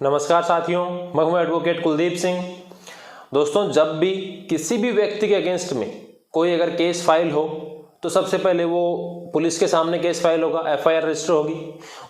नमस्कार साथियों, मैं हूं एडवोकेट कुलदीप सिंह। दोस्तों, जब भी किसी भी व्यक्ति के अगेंस्ट में कोई अगर केस फाइल हो तो सबसे पहले वो पुलिस के सामने केस फाइल होगा, एफआईआर रजिस्टर होगी।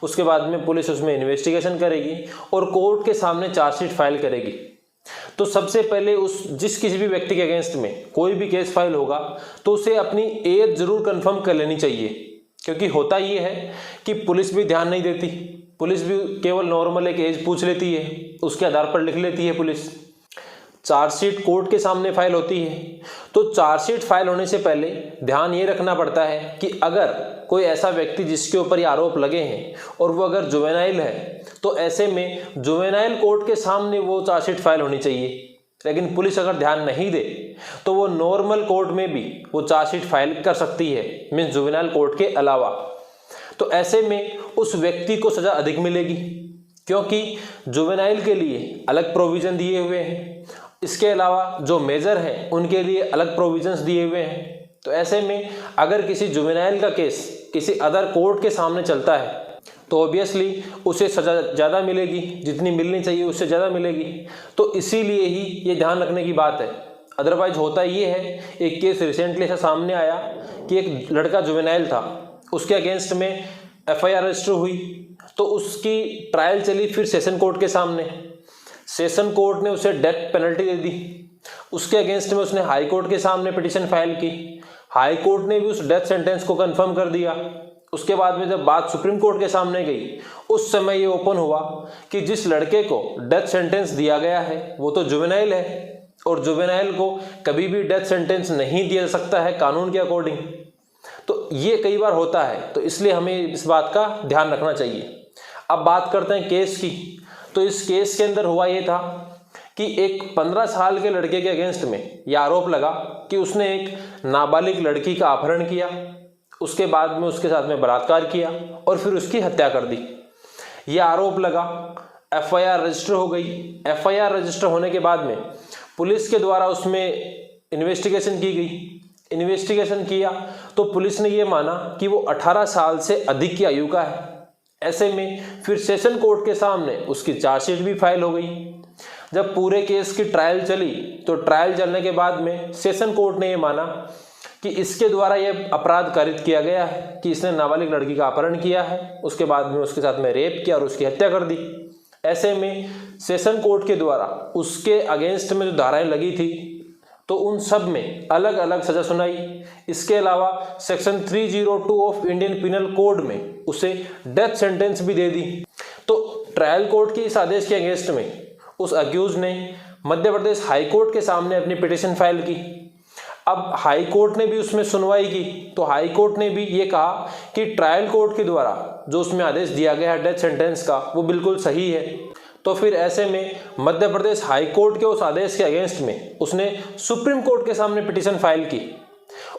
उसके बाद में पुलिस उसमें इन्वेस्टिगेशन करेगी और कोर्ट के सामने चार्जशीट फाइल करेगी। तो सबसे पहले किसी भी व्यक्ति के अगेंस्ट में कोई भी केस फाइल होगा तो उसे अपनी एज जरूर कंफर्म कर लेनी चाहिए, क्योंकि होता ये है कि पुलिस भी ध्यान नहीं देती। पुलिस भी केवल नॉर्मल एक एज पूछ लेती है, उसके आधार पर लिख लेती है पुलिस। चार्जशीट कोर्ट के सामने फाइल होती है, तो चार्जशीट फाइल होने से पहले ध्यान ये रखना पड़ता है कि अगर कोई ऐसा व्यक्ति जिसके ऊपर ये आरोप लगे हैं और वो अगर जुवेनाइल है तो ऐसे में जुवेनाइल कोर्ट के सामने वो चार्जशीट फाइल होनी चाहिए। लेकिन पुलिस अगर ध्यान नहीं दे तो वो नॉर्मल कोर्ट में भी वो चार्जशीट फाइल कर सकती है, मीन्स जुवेनाइल कोर्ट के अलावा। तो ऐसे में उस व्यक्ति को सजा अधिक मिलेगी, क्योंकि जुवेनाइल के लिए अलग प्रोविजन दिए हुए हैं, इसके अलावा जो मेजर हैं उनके लिए अलग प्रोविजंस दिए हुए हैं। तो ऐसे में अगर किसी जुवेनाइल का केस किसी अदर कोर्ट के सामने चलता है तो ऑब्वियसली उसे सजा ज़्यादा मिलेगी, जितनी मिलनी चाहिए उससे ज़्यादा मिलेगी। तो इसीलिए ही ये ध्यान रखने की बात है। अदरवाइज होता ये है, एक केस रिसेंटली ऐसा सामने आया कि एक लड़का जुवेनाइल था, उसके अगेंस्ट में एफआईआर रजिस्टर हुई, तो उसकी ट्रायल चली फिर सेशन कोर्ट के सामने। सेशन कोर्ट ने उसे डेथ पेनल्टी दे दी। उसके अगेंस्ट में उसने हाई कोर्ट के सामने पिटीशन फाइल की। हाई कोर्ट ने भी उस डेथ सेंटेंस को कंफर्म कर दिया। उसके बाद में जब बात सुप्रीम कोर्ट के सामने गई, उस समय ये ओपन हुआ कि जिस लड़के को डेथ सेंटेंस दिया गया है वो तो जुवेनाइल है, और जुवेनाइल को कभी भी डेथ सेंटेंस नहीं दिया जा सकता है कानून के अकॉर्डिंग। तो ये कई बार होता है, तो इसलिए हमें इस बात का ध्यान रखना चाहिए। अब बात करते हैं केस की। तो इस केस के अंदर हुआ ये था कि एक 15 साल के लड़के के अगेंस्ट में यह आरोप लगा कि उसने एक नाबालिग लड़की का अपहरण किया, उसके बाद में उसके साथ में बलात्कार किया और फिर उसकी हत्या कर दी। यह आरोप लगा, एफआईआर रजिस्टर हो गई। एफआईआर रजिस्टर होने के बाद में पुलिस के द्वारा उसमें इन्वेस्टिगेशन की गई। इन्वेस्टिगेशन किया तो पुलिस ने यह माना कि वो 18 साल से अधिक की आयु का है। ऐसे में फिर सेशन कोर्ट के सामने उसकी चार्जशीट भी फाइल हो गई। जब पूरे केस की ट्रायल चली तो ट्रायल चलने के बाद में सेशन कोर्ट ने यह माना कि इसके द्वारा यह अपराध कारित किया गया है कि इसने नाबालिग लड़की का अपहरण किया है, उसके बाद में उसके साथ में रेप किया और उसकी हत्या कर दी। ऐसे में सेशन कोर्ट के द्वारा उसके अगेंस्ट में जो धाराएं लगी थी तो उन सब में अलग अलग सजा सुनाई। इसके अलावा section 302 of Indian penal code में उसे डेथ सेंटेंस भी दे दी। तो ट्रायल कोर्ट के इस आदेश के अगेंस्ट में उस अक्यूज ने मध्य प्रदेश हाई कोर्ट के सामने अपनी पिटीशन फाइल की। अब हाई कोर्ट ने भी उसमें सुनवाई की, तो हाई कोर्ट ने भी ये कहा कि ट्रायल कोर्ट के द्वारा जो उसमें आदेश दिया गया है डेथ सेंटेंस का, वो बिल्कुल सही है। तो फिर ऐसे में मध्य प्रदेश हाई कोर्ट के उस आदेश के अगेंस्ट में उसने सुप्रीम कोर्ट के सामने पिटीशन फाइल की।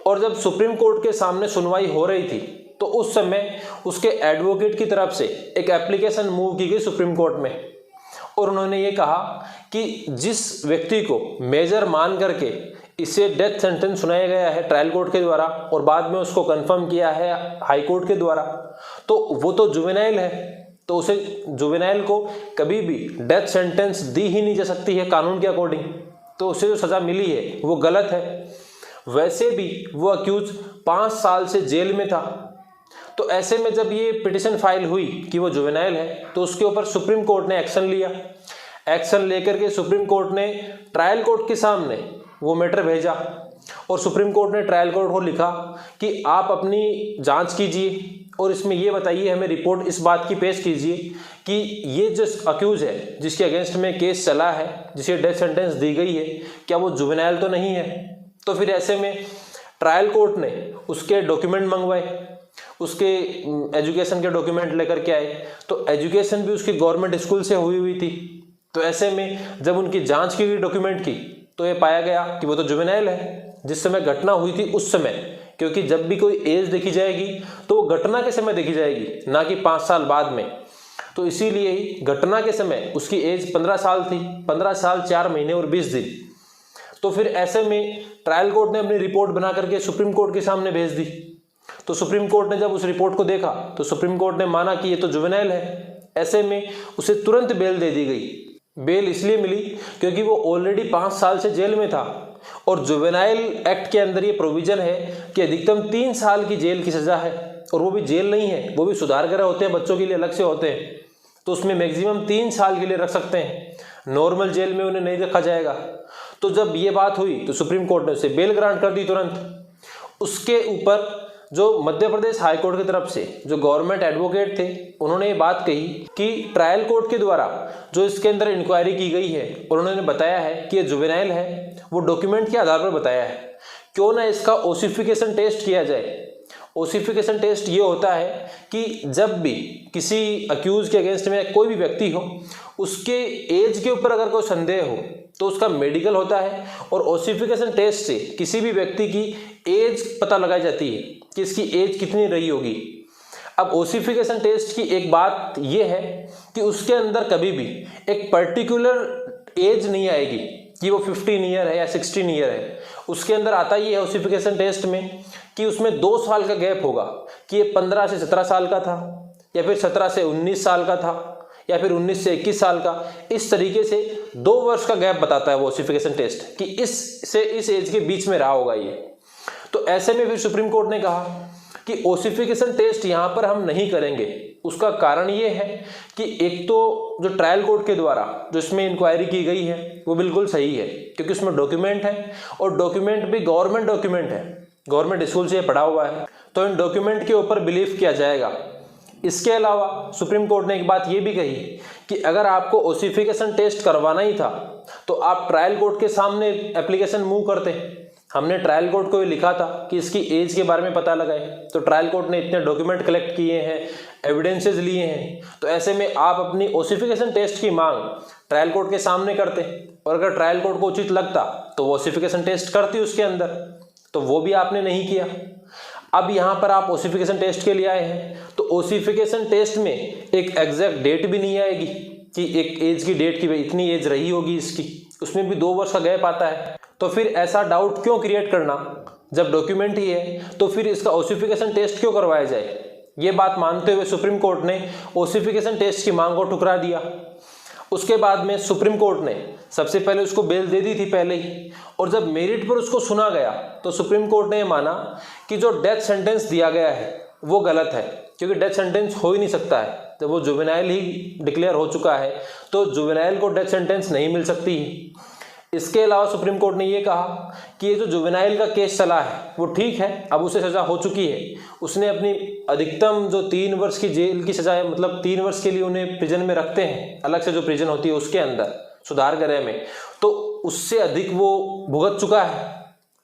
और जब सुप्रीम कोर्ट के सामने सुनवाई हो रही थी तो उस समय उसके एडवोकेट की तरफ से एक एप्लीकेशन मूव की गई सुप्रीम कोर्ट में, और उन्होंने ये कहा कि जिस व्यक्ति को मेजर मान करके इसे डेथ सेंटेंस सुनाया गया है ट्रायल कोर्ट के द्वारा और बाद में उसको कंफर्म किया है हाई कोर्ट के द्वारा, तो वो तो जुवेनाइल है, तो उसे जुवेनाइल को कभी भी डेथ सेंटेंस दी ही नहीं जा सकती है कानून के अकॉर्डिंग। तो उसे जो सजा मिली है वो गलत है। वैसे भी वो अक्यूज 5 साल से जेल में था। तो ऐसे में जब ये पिटीशन फाइल हुई कि वो जुवेनाइल है तो उसके ऊपर सुप्रीम कोर्ट ने एक्शन लिया। एक्शन लेकर के सुप्रीम कोर्ट ने ट्रायल कोर्ट के सामने वो मैटर भेजा, और सुप्रीम कोर्ट ने ट्रायल कोर्ट को लिखा कि आप अपनी जांच कीजिए और इसमें ये बताइए, हमें रिपोर्ट इस बात की पेश कीजिए कि ये जो अक्यूज है जिसके अगेंस्ट में केस चला है, जिसे डेथ सेंटेंस दी गई है, क्या वो जुवेनाइल तो नहीं है। तो फिर ऐसे में ट्रायल कोर्ट ने उसके डॉक्यूमेंट मंगवाए, उसके एजुकेशन के डॉक्यूमेंट लेकर के आए। तो एजुकेशन भी उसकी गवर्नमेंट स्कूल से हुई थी। तो ऐसे में जब उनकी जांच की गई डॉक्यूमेंट की तो ये पाया गया कि वो तो जुवेनाइल है जिस समय घटना हुई थी उस समय, क्योंकि जब भी कोई एज देखी जाएगी तो वो घटना के समय देखी जाएगी, ना कि 5 साल बाद में। तो इसीलिए ही घटना के समय उसकी एज 15 साल थी, 15 साल 4 महीने और 20 दिन। तो फिर ऐसे में ट्रायल कोर्ट ने अपनी रिपोर्ट बना करके सुप्रीम कोर्ट के सामने भेज दी। तो सुप्रीम कोर्ट ने जब उस रिपोर्ट को देखा तो सुप्रीम कोर्ट ने माना कि ये तो जुवेनाइल है, ऐसे में उसे तुरंत बेल दे दी गई। बेल इसलिए मिली क्योंकि वो ऑलरेडी 5 साल से जेल में था और जुवेनाइल एक्ट के अंदर ये प्रोविजन है कि अधिकतम 3 साल की जेल की सजा है, और वो भी जेल नहीं है, वो भी सुधार गृह होते हैं, बच्चों के लिए अलग से होते हैं, तो उसमें मैक्सिमम 3 साल के लिए रख सकते हैं, नॉर्मल जेल में उन्हें नहीं रखा जाएगा। तो जब ये बात हुई तो सुप्रीम कोर्ट ने उसे बेल ग्रांट कर दी तुरंत। उसके ऊपर जो मध्य प्रदेश हाई कोर्ट की तरफ से जो गवर्नमेंट एडवोकेट थे, उन्होंने ये बात कही कि ट्रायल कोर्ट के द्वारा जो इसके अंदर इंक्वायरी की गई है और उन्होंने बताया है कि ये जुवेनाइल है, वो डॉक्यूमेंट के आधार पर बताया है, क्यों ना इसका ओसिफिकेशन टेस्ट किया जाए। ओसिफिकेशन टेस्ट ये होता है कि जब भी किसी अक्यूज के अगेंस्ट में कोई भी व्यक्ति हो, उसके एज के ऊपर अगर कोई संदेह हो तो उसका मेडिकल होता है, और ओसिफिकेशन टेस्ट से किसी भी व्यक्ति की एज पता लगाई जाती है कि इसकी एज कितनी रही होगी। अब ओसिफिकेशन टेस्ट की एक बात यह है कि उसके अंदर कभी भी एक पर्टिकुलर एज नहीं आएगी कि वो 15 ईयर है या 16 ईयर है। उसके अंदर आता ही है ओसिफिकेशन टेस्ट में कि उसमें 2 साल का गैप होगा कि ये 15 से 17 साल का था, या फिर 17 से 19 साल का था, या फिर 19 से 21 साल का। इस तरीके से 2 वर्ष का गैप बताता है वो ओसिफिकेशन टेस्ट कि इस से इस एज के बीच में रहा होगा ये। तो ऐसे में फिर सुप्रीम कोर्ट ने कहा कि ओसिफिकेशन टेस्ट यहाँ पर हम नहीं करेंगे। उसका कारण ये है कि एक तो जो ट्रायल कोर्ट के द्वारा जो इसमें इंक्वायरी की गई है वो बिल्कुल सही है, क्योंकि उसमें डॉक्यूमेंट है, और डॉक्यूमेंट भी गवर्नमेंट डॉक्यूमेंट है, गवर्नमेंट स्कूल से पढ़ा हुआ है, तो इन डॉक्यूमेंट के ऊपर बिलीव किया जाएगा। इसके अलावा सुप्रीम कोर्ट ने एक बात ये भी कही कि अगर आपको ओसिफिकेशन टेस्ट करवाना ही था तो आप ट्रायल कोर्ट के सामने एप्लीकेशन मूव करते। हमने ट्रायल कोर्ट को ये लिखा था कि इसकी एज के बारे में पता लगाए, तो ट्रायल कोर्ट ने इतने डॉक्यूमेंट कलेक्ट किए हैं, एविडेंसेस लिए हैं, तो ऐसे में आप अपनी ओसिफिकेशन टेस्ट की मांग ट्रायल कोर्ट के सामने करते, और अगर ट्रायल कोर्ट को उचित लगता तो वो ओसिफिकेशन टेस्ट करती उसके अंदर, तो वो भी आपने नहीं किया। अब यहाँ पर आप ओसिफिकेशन टेस्ट के लिए आए हैं, तो ओसिफिकेशन टेस्ट में एक एग्जैक्ट डेट भी नहीं आएगी कि एक एज की डेट की इतनी एज रही होगी इसकी, उसमें भी 2 वर्ष का गैप आता है। तो फिर ऐसा डाउट क्यों क्रिएट करना, जब डॉक्यूमेंट ही है तो फिर इसका ओसिफिकेशन टेस्ट क्यों करवाया जाए। ये बात मानते हुए सुप्रीम कोर्ट ने ओसिफिकेशन टेस्ट की मांग को ठुकरा दिया। उसके बाद में सुप्रीम कोर्ट ने सबसे पहले उसको बेल दे दी थी पहले ही, और जब मेरिट पर उसको सुना गया तो सुप्रीम कोर्ट ने माना कि जो डेथ सेंटेंस दिया गया है वो गलत है, क्योंकि डेथ सेंटेंस हो ही नहीं सकता है। जब वो जुवेनाइल ही डिक्लेयर हो चुका है तो जुवेनाइल को डेथ सेंटेंस नहीं मिल सकती है। इसके अलावा सुप्रीम कोर्ट ने ये कहा कि ये जो जुवेनाइल का केस चला है वो ठीक है, अब उसे सज़ा हो चुकी है, उसने अपनी अधिकतम जो 3 वर्ष की जेल की सज़ा है, मतलब 3 वर्ष के लिए उन्हें प्रिजन में रखते हैं, अलग से जो प्रिजन होती है उसके अंदर सुधार गृह में, तो उससे अधिक वो भुगत चुका है,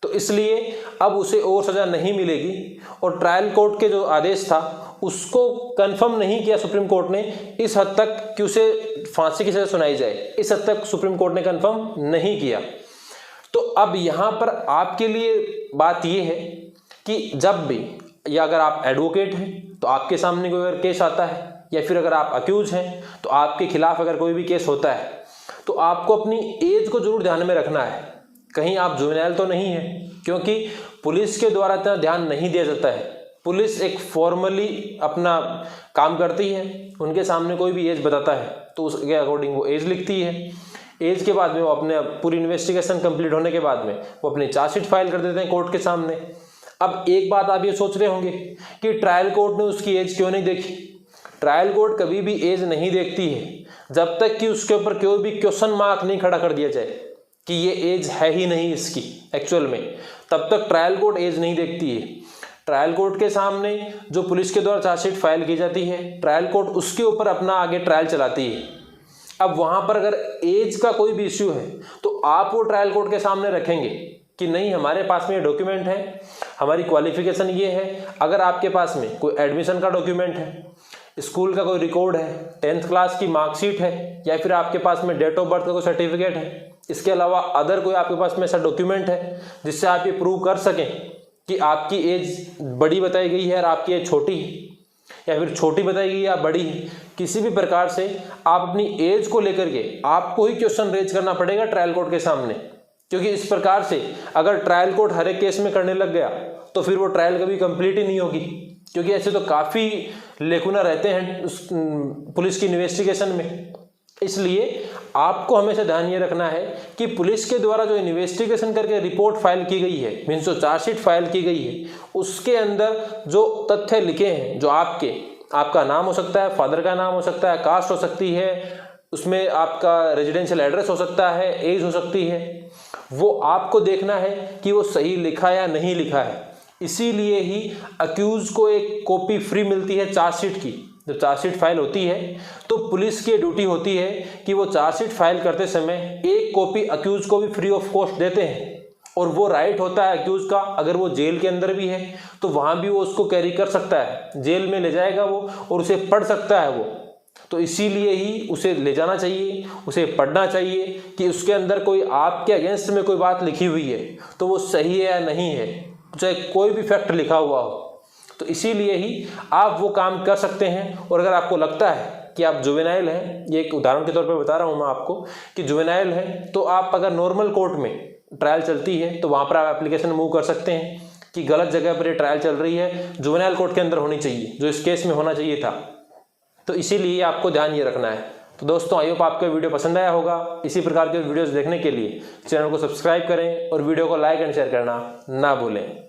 तो इसलिए अब उसे और सज़ा नहीं मिलेगी। और ट्रायल कोर्ट के जो आदेश था उसको कंफर्म नहीं किया सुप्रीम कोर्ट ने इस हद तक कि उसे फांसी की सज़ा सुनाई जाए, इस हद तक सुप्रीम कोर्ट ने कंफर्म नहीं किया। तो अब यहाँ पर आपके लिए बात ये है कि जब भी, या अगर आप एडवोकेट हैं तो आपके सामने कोई अगर केस आता है, या फिर अगर आप अक्यूज हैं तो आपके खिलाफ अगर कोई भी केस होता है, तो आपको अपनी एज को जरूर ध्यान में रखना है, कहीं आप जुवेनाइल तो नहीं है, क्योंकि पुलिस के द्वारा इतना ध्यान नहीं दिया जाता है। पुलिस एक फॉर्मली अपना काम करती है, उनके सामने कोई भी एज बताता है तो उसके अकॉर्डिंग वो एज लिखती है। एज के बाद में वो अपने पूरी इन्वेस्टिगेशन कंप्लीट होने के बाद में वो अपनी चार्जशीट फाइल कर देते हैं कोर्ट के सामने। अब एक बात आप ये सोच रहे होंगे कि ट्रायल कोर्ट ने उसकी एज क्यों नहीं देखी। ट्रायल कोर्ट कभी भी एज नहीं देखती है जब तक कि उसके ऊपर कोई भी क्वेश्चन मार्क नहीं खड़ा कर दिया जाए कि ये एज है ही नहीं इसकी एक्चुअल में, तब तक ट्रायल कोर्ट एज नहीं देखती है। ट्रायल कोर्ट के सामने जो पुलिस के द्वारा चार्जशीट फाइल की जाती है, ट्रायल कोर्ट उसके ऊपर अपना आगे ट्रायल चलाती है। अब वहाँ पर अगर एज का कोई भी इश्यू है तो आप वो ट्रायल कोर्ट के सामने रखेंगे कि नहीं, हमारे पास में ये डॉक्यूमेंट है, हमारी क्वालिफिकेशन ये है। अगर आपके पास में कोई एडमिशन का डॉक्यूमेंट है, स्कूल का कोई रिकॉर्ड है, 10th क्लास की मार्कशीट है, या फिर आपके पास में डेट ऑफ बर्थ का कोई सर्टिफिकेट है, इसके अलावा अदर कोई आपके पास में ऐसा डॉक्यूमेंट है जिससे आप ये प्रूव कर सकें कि आपकी एज बड़ी बताई गई है और आपकी एज छोटी है, या फिर छोटी बताई गई या बड़ी है, किसी भी प्रकार से आप अपनी एज को लेकर के आपको ही क्वेश्चन रेज करना पड़ेगा ट्रायल कोर्ट के सामने। क्योंकि इस प्रकार से अगर ट्रायल कोर्ट हर एक केस में करने लग गया तो फिर वो ट्रायल कभी कंप्लीट ही नहीं होगी, क्योंकि ऐसे तो काफ़ी लेकुना रहते हैं उस पुलिस की इन्वेस्टिगेशन में। इसलिए आपको हमेशा ध्यान ये रखना है कि पुलिस के द्वारा जो इन्वेस्टिगेशन करके रिपोर्ट फाइल की गई है, मीन्स जो चार्जशीट फाइल की गई है, उसके अंदर जो तथ्य लिखे हैं, जो आपका नाम हो सकता है, फादर का नाम हो सकता है, कास्ट हो सकती है, उसमें आपका रेजिडेंशियल एड्रेस हो सकता है, एज हो सकती है, वो आपको देखना है कि वो सही लिखा या नहीं लिखा है। इसीलिए ही अक्यूज को एक कॉपी फ्री मिलती है चार्जशीट की। जब चार्जशीट फाइल होती है तो पुलिस की ड्यूटी होती है कि वो चार्जशीट फाइल करते समय एक कॉपी अक्यूज को भी फ्री ऑफ कॉस्ट देते हैं, और वो राइट होता है अक्यूज का, अगर वो जेल के अंदर भी है तो वहाँ भी वो उसको कैरी कर सकता है, जेल में ले जाएगा वो और उसे पढ़ सकता है वो। तो इसीलिए ही उसे ले जाना चाहिए, उसे पढ़ना चाहिए कि उसके अंदर कोई आपके अगेंस्ट में कोई बात लिखी हुई है तो वो सही है या नहीं है, चाहे कोई भी फैक्ट लिखा हुआ हो। तो इसीलिए ही आप वो काम कर सकते हैं। और अगर आपको लगता है कि आप जुवेनाइल हैं, ये एक उदाहरण के तौर पे बता रहा हूँ मैं आपको कि जुवेनाइल है, तो आप अगर नॉर्मल कोर्ट में ट्रायल चलती है तो वहाँ पर आप एप्लीकेशन मूव कर सकते हैं कि गलत जगह पर ये ट्रायल चल रही है, जुवेनाइल कोर्ट के अंदर होनी चाहिए, जो इस केस में होना चाहिए था। तो इसीलिए आपको ध्यान ये रखना है। तो दोस्तों, आई होप आपको वीडियो पसंद आया होगा। इसी प्रकार के वीडियोस देखने के लिए चैनल को सब्सक्राइब करें और वीडियो को लाइक एंड शेयर करना ना भूलें।